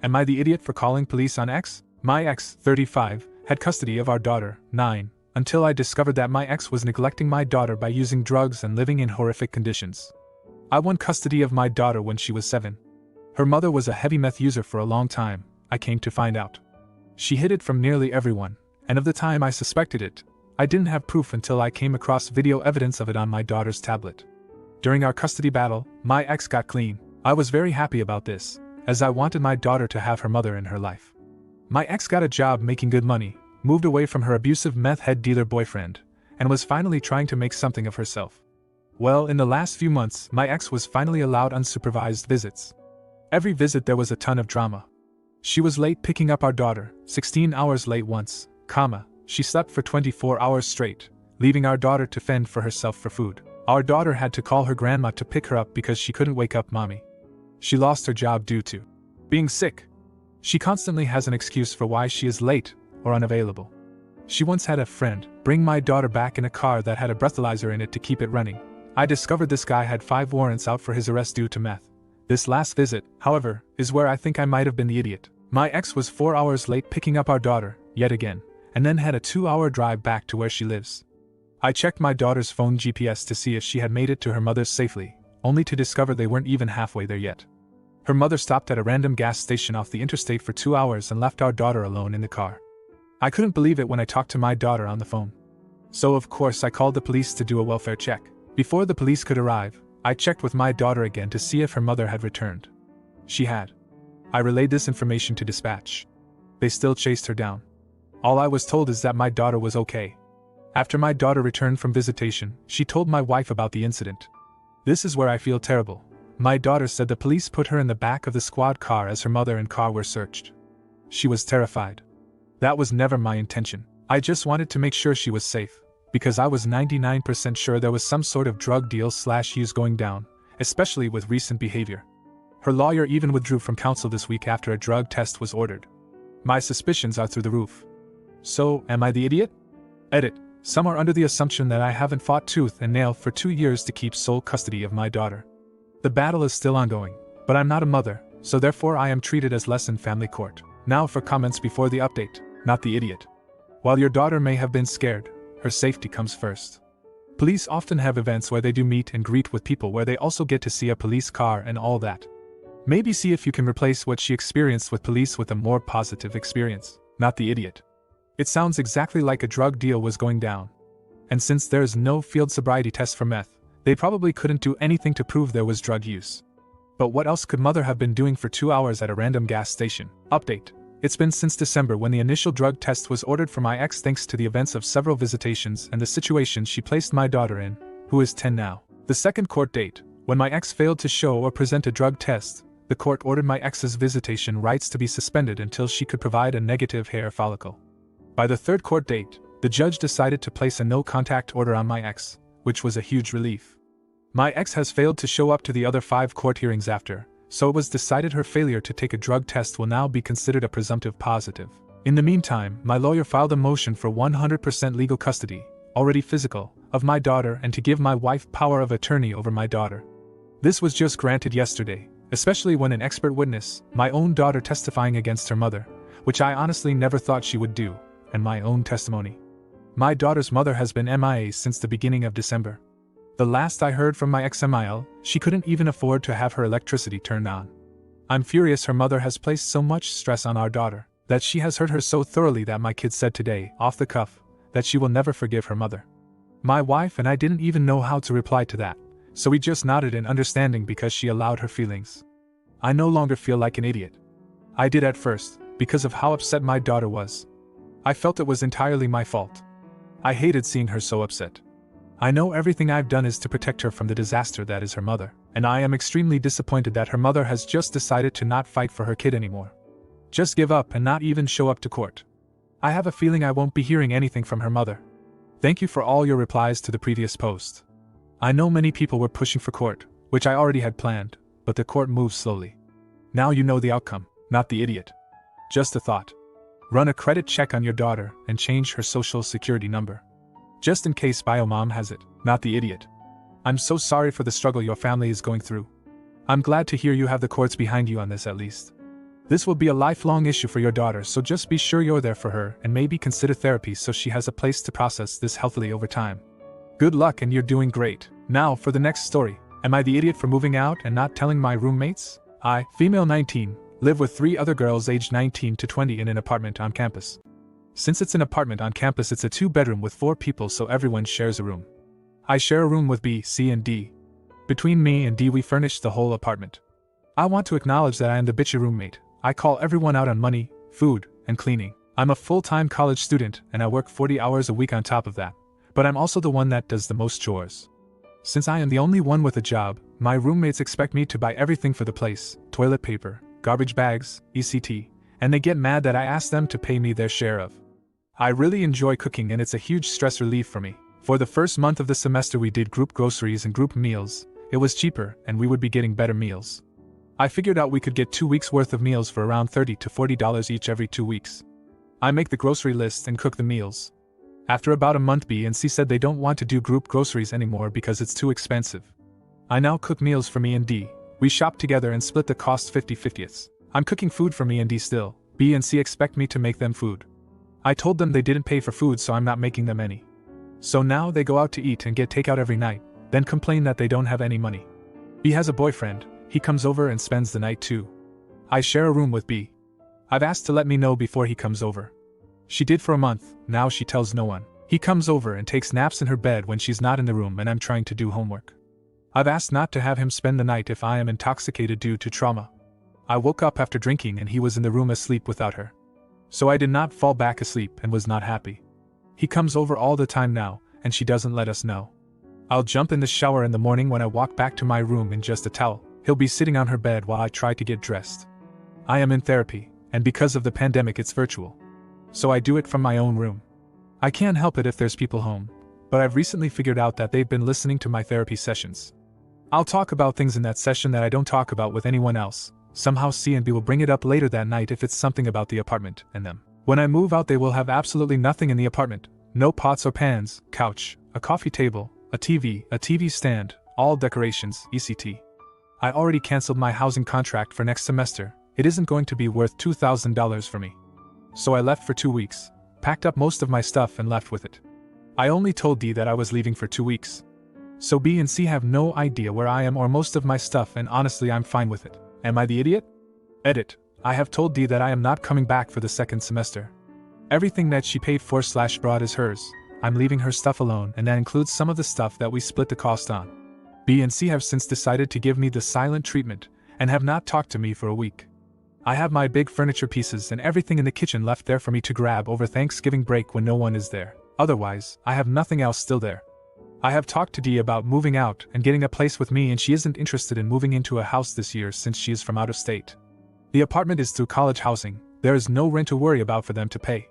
Am I the idiot for calling police on X? My ex, 35, had custody of our daughter, 9, until I discovered that my ex was neglecting my daughter by using drugs and living in horrific conditions. I won custody of my daughter when she was 7. Her mother was a heavy meth user for a long time, I came to find out. She hid it from nearly everyone, and of the time I suspected it, I didn't have proof until I came across video evidence of it on my daughter's tablet. During our custody battle, my ex got clean. I was very happy about this, as I wanted my daughter to have her mother in her life. My ex got a job making good money, moved away from her abusive meth head dealer boyfriend, and was finally trying to make something of herself. Well, in the last few months, my ex was finally allowed unsupervised visits. Every visit there was a ton of drama. She was late picking up our daughter, 16 hours late once, she slept for 24 hours straight, leaving our daughter to fend for herself for food. Our daughter had to call her grandma to pick her up because she couldn't wake up mommy. She lost her job due to being sick. She constantly has an excuse for why she is late or unavailable. She once had a friend bring my daughter back in a car that had a breathalyzer in it to keep it running. I discovered this guy had 5 warrants out for his arrest due to meth. This last visit, however, is where I think I might have been the idiot. My ex was 4 hours late picking up our daughter, yet again, and then had a 2-hour drive back to where she lives. I checked my daughter's phone GPS to see if she had made it to her mother's safely, only to discover they weren't even halfway there yet. Her mother stopped at a random gas station off the interstate for 2 hours and left our daughter alone in the car. I couldn't believe it when I talked to my daughter on the phone. So of course I called the police to do a welfare check. Before the police could arrive, I checked with my daughter again to see if her mother had returned. She had. I relayed this information to dispatch. They still chased her down. All I was told is that my daughter was okay. After my daughter returned from visitation, she told my wife about the incident. This is where I feel terrible. My daughter said the police put her in the back of the squad car as her mother and car were searched. She was terrified. That was never my intention. I just wanted to make sure she was safe, because I was 99% sure there was some sort of drug deal/use going down, especially with recent behavior. Her lawyer even withdrew from counsel this week after a drug test was ordered. My suspicions are through the roof. So, am I the idiot? Edit. Some are under the assumption that I haven't fought tooth and nail for 2 years to keep sole custody of my daughter. The battle is still ongoing, but I'm not a mother, so therefore I am treated as less in family court. Now for comments before the update, not the idiot. While your daughter may have been scared, her safety comes first. Police often have events where they do meet and greet with people where they also get to see a police car and all that. Maybe see if you can replace what she experienced with police with a more positive experience, not the idiot. It sounds exactly like a drug deal was going down. And since there's no field sobriety test for meth, they probably couldn't do anything to prove there was drug use. But what else could mother have been doing for 2 hours at a random gas station? Update. It's been since December when the initial drug test was ordered for my ex thanks to the events of several visitations and the situation she placed my daughter in, who is 10 now. The second court date, when my ex failed to show or present a drug test, the court ordered my ex's visitation rights to be suspended until she could provide a negative hair follicle. By the third court date, the judge decided to place a no-contact order on my ex, which was a huge relief. My ex has failed to show up to the other 5 court hearings after, so it was decided her failure to take a drug test will now be considered a presumptive positive. In the meantime, my lawyer filed a motion for 100% legal custody, already physical, of my daughter and to give my wife power of attorney over my daughter. This was just granted yesterday, especially when an expert witness, my own daughter testifying against her mother, which I honestly never thought she would do, and my own testimony. My daughter's mother has been MIA since the beginning of December. The last I heard from my ex-MIL, she couldn't even afford to have her electricity turned on. I'm furious her mother has placed so much stress on our daughter, that she has hurt her so thoroughly that my kid said today, off the cuff, that she will never forgive her mother. My wife and I didn't even know how to reply to that, so we just nodded in understanding because she allowed her feelings. I no longer feel like an idiot. I did at first, because of how upset my daughter was. I felt it was entirely my fault. I hated seeing her so upset. I know everything I've done is to protect her from the disaster that is her mother, and I am extremely disappointed that her mother has just decided to not fight for her kid anymore. Just give up and not even show up to court. I have a feeling I won't be hearing anything from her mother. Thank you for all your replies to the previous post. I know many people were pushing for court, which I already had planned, but the court moves slowly. Now you know the outcome, not the idiot. Just a thought. Run a credit check on your daughter and change her social security number. Just in case Biomom has it, not the idiot. I'm so sorry for the struggle your family is going through. I'm glad to hear you have the courts behind you on this at least. This will be a lifelong issue for your daughter, so just be sure you're there for her and maybe consider therapy so she has a place to process this healthily over time. Good luck and you're doing great. Now for the next story. Am I the idiot for moving out and not telling my roommates? I, female 19, live with 3 other girls aged 19 to 20 in an apartment on campus. Since it's an apartment on campus, it's a 2-bedroom with 4 people, so everyone shares a room. I share a room with B, C, and D. Between me and D, we furnish the whole apartment. I want to acknowledge that I am the bitchy roommate. I call everyone out on money, food, and cleaning. I'm a full-time college student and I work 40 hours a week on top of that, but I'm also the one that does the most chores. Since I am the only one with a job, my roommates expect me to buy everything for the place: toilet paper, garbage bags, etc., and they get mad that I ask them to pay me their share of. I really enjoy cooking and it's a huge stress relief for me. For the first month of the semester we did group groceries and group meals. It was cheaper and we would be getting better meals. I figured out we could get 2 weeks worth of meals for around $30 to $40 each every 2 weeks. I make the grocery list and cook the meals. After about a month, B and C said they don't want to do group groceries anymore because it's too expensive. I now cook meals for me and D. We shop together and split the cost 50-50. I'm cooking food for me and D still. B and C expect me to make them food. I told them they didn't pay for food, so I'm not making them any. So now they go out to eat and get takeout every night, then complain that they don't have any money. B has a boyfriend. He comes over and spends the night too. I share a room with B. I've asked to let me know before he comes over. She did for a month, now she tells no one. He comes over and takes naps in her bed when she's not in the room and I'm trying to do homework. I've asked not to have him spend the night if I am intoxicated due to trauma. I woke up after drinking and he was in the room asleep without her. So I did not fall back asleep and was not happy. He comes over all the time now, and she doesn't let us know. I'll jump in the shower in the morning when I walk back to my room in just a towel. He'll be sitting on her bed while I try to get dressed. I am in therapy, and because of the pandemic it's virtual. So I do it from my own room. I can't help it if there's people home, but I've recently figured out that they've been listening to my therapy sessions. I'll talk about things in that session that I don't talk about with anyone else. Somehow C and B will bring it up later that night if it's something about the apartment and them. When I move out they will have absolutely nothing in the apartment. No pots or pans, couch, a coffee table, a TV stand, all decorations, etc. I already cancelled my housing contract for next semester. It isn't going to be worth $2,000 for me. So I left for 2 weeks, packed up most of my stuff and left with it. I only told D that I was leaving for 2 weeks. So B and C have no idea where I am or most of my stuff, and honestly I'm fine with it. Am I the idiot? Edit. I have told D that I am not coming back for the second semester. Everything that she paid for / brought is hers. I'm leaving her stuff alone, and that includes some of the stuff that we split the cost on. B and C have since decided to give me the silent treatment, and have not talked to me for a week. I have my big furniture pieces and everything in the kitchen left there for me to grab over Thanksgiving break when no one is there. Otherwise, I have nothing else still there. I have talked to D about moving out and getting a place with me, and she isn't interested in moving into a house this year since she is from out of state. The apartment is through college housing. There is no rent to worry about for them to pay.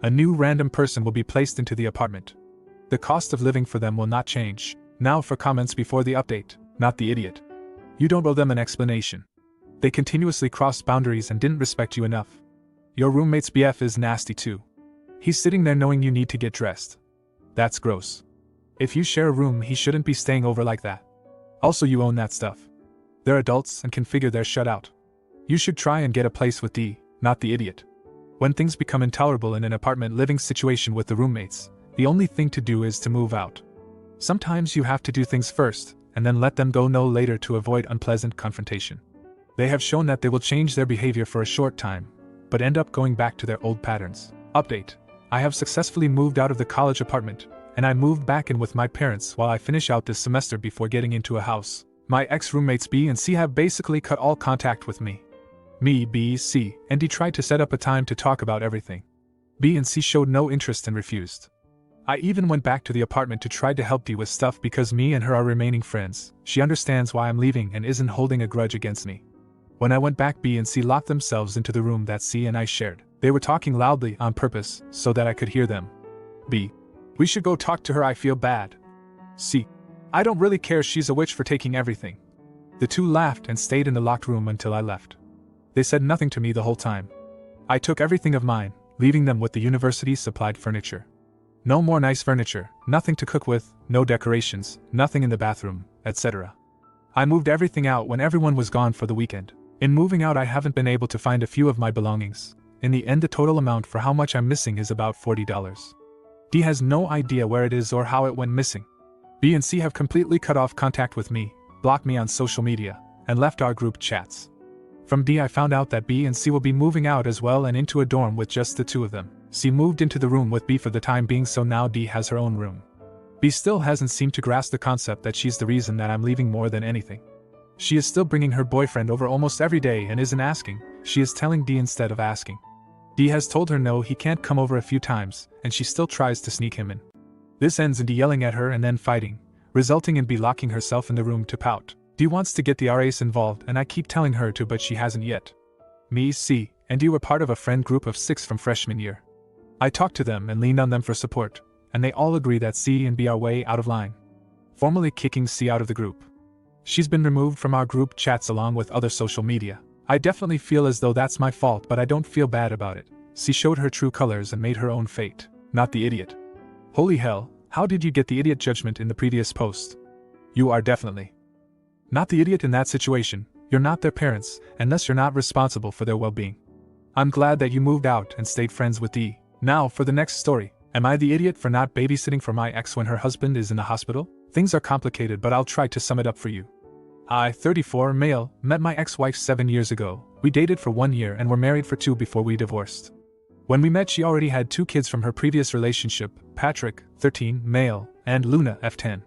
A new random person will be placed into the apartment. The cost of living for them will not change. Now for comments before the update. Not the idiot. You don't owe them an explanation. They continuously crossed boundaries and didn't respect you enough. Your roommate's BF is nasty too. He's sitting there knowing you need to get dressed. That's gross. If you share a room, he shouldn't be staying over like that. Also, you own that stuff. They're adults and can figure they're shut out. You should try and get a place with D, not the idiot. When things become intolerable in an apartment living situation with the roommates, the only thing to do is to move out. Sometimes you have to do things first, and then let them go no later to avoid unpleasant confrontation. They have shown that they will change their behavior for a short time, but end up going back to their old patterns. Update. I have successfully moved out of the college apartment, and I moved back in with my parents while I finish out this semester before getting into a house. My ex-roommates B and C have basically cut all contact with me. Me, B, C, and D tried to set up a time to talk about everything. B and C showed no interest and refused. I even went back to the apartment to try to help D with stuff because me and her are remaining friends. She understands why I'm leaving and isn't holding a grudge against me. When I went back, B and C locked themselves into the room that C and I shared. They were talking loudly on purpose so that I could hear them. B. We should go talk to her, I feel bad. C. I don't really care, she's a witch for taking everything. The two laughed and stayed in the locked room until I left. They said nothing to me the whole time. I took everything of mine, leaving them with the university-supplied furniture. No more nice furniture, nothing to cook with, no decorations, nothing in the bathroom, etc. I moved everything out when everyone was gone for the weekend. In moving out, I haven't been able to find a few of my belongings. In the end, the total amount for how much I'm missing is about $40. D has no idea where it is or how it went missing. B and C have completely cut off contact with me, blocked me on social media, and left our group chats. From D, I found out that B and C will be moving out as well and into a dorm with just the two of them. C moved into the room with B for the time being, so now D has her own room. B still hasn't seemed to grasp the concept that she's the reason that I'm leaving more than anything. She is still bringing her boyfriend over almost every day and isn't asking, she is telling D instead of asking. D has told her no, he can't come over a few times, and she still tries to sneak him in. This ends in D yelling at her and then fighting, resulting in B locking herself in the room to pout. D wants to get the RAs involved and I keep telling her to, but she hasn't yet. Me, C, and D were part of a friend group of 6 from freshman year. I talked to them and leaned on them for support, and they all agree that C and B are way out of line, formally kicking C out of the group. She's been removed from our group chats along with other social media. I definitely feel as though that's my fault, but I don't feel bad about it. C showed her true colors and made her own fate, not the idiot. Holy hell, how did you get the idiot judgment in the previous post? You are definitely not the idiot in that situation. You're not their parents, and thus you're not responsible for their well-being. I'm glad that you moved out and stayed friends with D. Now for the next story. Am I the idiot for not babysitting for my ex when her husband is in the hospital? Things are complicated, but I'll try to sum it up for you. I, 34, male, met my ex-wife 7 years ago. We dated for 1 year and were married for 2 before we divorced. When we met, she already had 2 kids from her previous relationship, Patrick, 13, male, and Luna, F10.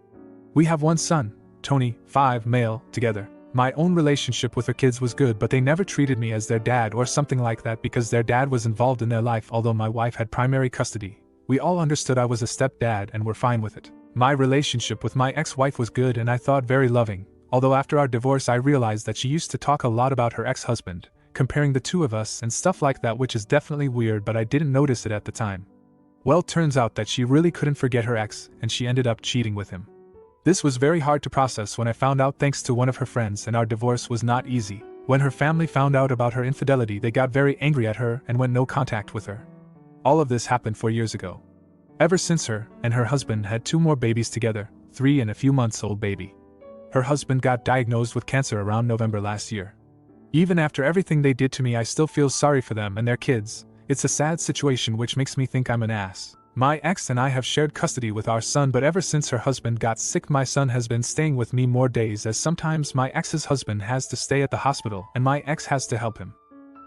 We have 1 son, Tony, 5, male, together. My own relationship with her kids was good, but they never treated me as their dad or something like that because their dad was involved in their life. Although my wife had primary custody, we all understood I was a stepdad and were fine with it. My relationship with my ex-wife was good and I thought very loving, although after our divorce I realized that she used to talk a lot about her ex-husband, comparing the 2 of us and stuff like that, which is definitely weird, but I didn't notice it at the time. Well, turns out that she really couldn't forget her ex and she ended up cheating with him. This was very hard to process when I found out, thanks to one of her friends, and our divorce was not easy. When her family found out about her infidelity, they got very angry at her and went no contact with her. All of this happened 4 years ago. Ever since, her and her husband had 2 more babies together, 3 and a few months old baby. Her husband got diagnosed with cancer around November last year. Even after everything they did to me, I still feel sorry for them and their kids. It's a sad situation which makes me think I'm an ass. My ex and I have shared custody with our son, but ever since her husband got sick, my son has been staying with me more days, as sometimes my ex's husband has to stay at the hospital and my ex has to help him.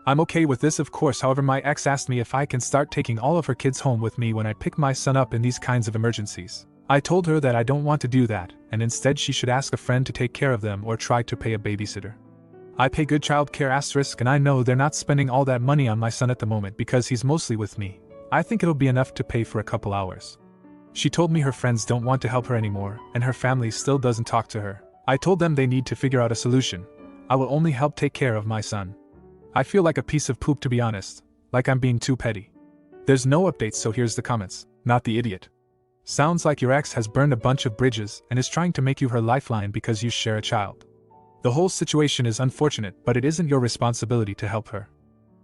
I'm okay with this, of course. However, my ex asked me if I can start taking all of her kids home with me when I pick my son up in these kinds of emergencies. I told her that I don't want to do that, and instead she should ask a friend to take care of them or try to pay a babysitter. I pay good child care *, and I know they're not spending all that money on my son at the moment because he's mostly with me. I think it'll be enough to pay for a couple hours. She told me her friends don't want to help her anymore, and her family still doesn't talk to her. I told them they need to figure out a solution. I will only help take care of my son. I feel like a piece of poop, to be honest, like I'm being too petty. There's no updates, so here's the comments. Not the idiot. Sounds like your ex has burned a bunch of bridges and is trying to make you her lifeline because you share a child. The whole situation is unfortunate, but it isn't your responsibility to help her.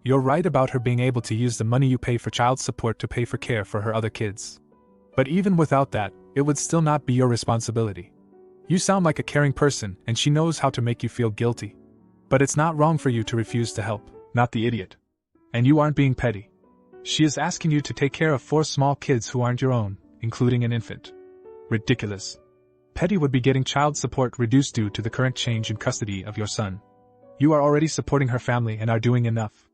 You're right about her being able to use the money you pay for child support to pay for care for her other kids. But even without that, it would still not be your responsibility. You sound like a caring person, and she knows how to make you feel guilty. But it's not wrong for you to refuse to help, not the idiot. And you aren't being petty. She is asking you to take care of 4 small kids who aren't your own, including an infant. Ridiculous. Petty would be getting child support reduced due to the current change in custody of your son. You are already supporting her family and are doing enough.